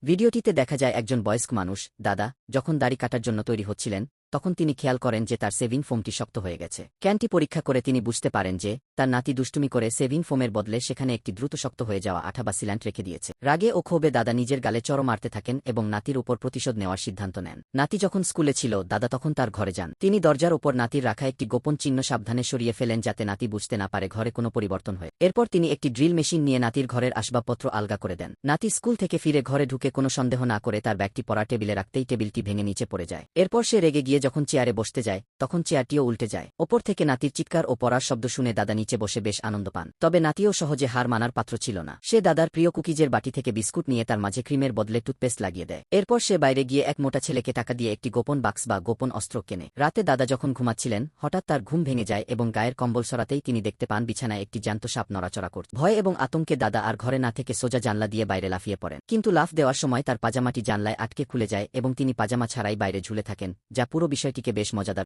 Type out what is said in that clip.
ভিডিওটিতে দেখা যায় একজন বয়স্ক মানুষ, দাদা, যখন দাড়ি কাটার জন্য তৈরি হচ্ছিলেন, তখন তিনি খেয়াল করেন যে তার সেভিং ফোমটি শক্ত হয়ে গেছে। ক্যানটি পরীক্ষা করে তিনি বুঝতে পারেন যে তার নাতি দুষ্টুমি করে সেভিং ফোমের বদলে সেখানে একটি দ্রুত শক্ত হয়ে যাওয়া আঠা বা সিল্যান্ট রেখে দিয়েছে। রাগে ও ক্ষোভে দাদা নিজের গালে চড় মারতে থাকেন এবং নাতির উপর প্রতিশোধ নেওয়ার সিদ্ধান্ত নেন। নাতি যখন স্কুলে ছিল, দাদা তখন তার ঘরে যান। তিনি দরজার উপর নাতির রাখা একটি গোপন চিহ্ন সাবধানে সরিয়ে ফেলেন যাতে নাতি বুঝতে না পারে ঘরে কোনো পরিবর্তন হয়। এরপর তিনি একটি ড্রিল মেশিন নিয়ে নাতির ঘরের আসবাবপত্র আলগা করে দেন। নাতি স্কুল থেকে ফিরে ঘরে ঢুকে কোনো সন্দেহ না করে তার ব্যাগটি পড়ার টেবিলে রাখতেই টেবিলটি ভেঙে নিচে পড়ে যায়। এরপর সে রেগে গিয়ে যখন চেয়ারে বসতে যায়, তখন চেয়ারটিও উল্টে যায়। ওপর থেকে নাতির চিৎকার ও পড়ার শব্দ শুনে দাদা নিচে বসে বেশ আনন্দ পান। তবে নাতিও সহজে হার মানার পাত্র ছিল না। সে দাদার প্রিয় কুকিজের বাটি থেকে বিস্কুট নিয়ে তার মাঝে ক্রিমের বদলে টুথপেস্ট লাগিয়ে দেয়। এরপর সে বাইরে গিয়ে এক মোটা ছেলেকে টাকা দিয়ে একটি গোপন বাক্স বা গোপন অস্ত্র কেনে। রাতে দাদা যখন ঘুমাচ্ছিলেন, হঠাৎ তার ঘুম ভেঙে যায় এবং গায়ের কম্বল সরাতেই তিনি দেখতে পান বিছানায় একটি জ্যান্ত সাপ নড়াচড়া করছে। ভয় এবং আতঙ্কে দাদা আর ঘরে না থেকে সোজা জানলা দিয়ে বাইরে লাফিয়ে পড়েন। কিন্তু লাফ দেওয়ার সময় তার পাজামাটি জানলায় আটকে খুলে যায় এবং তিনি পাজামা ছাড়াই বাইরে ঝুলে থাকেন, যা পুরো বিষয়টিকে বেশ মজাদার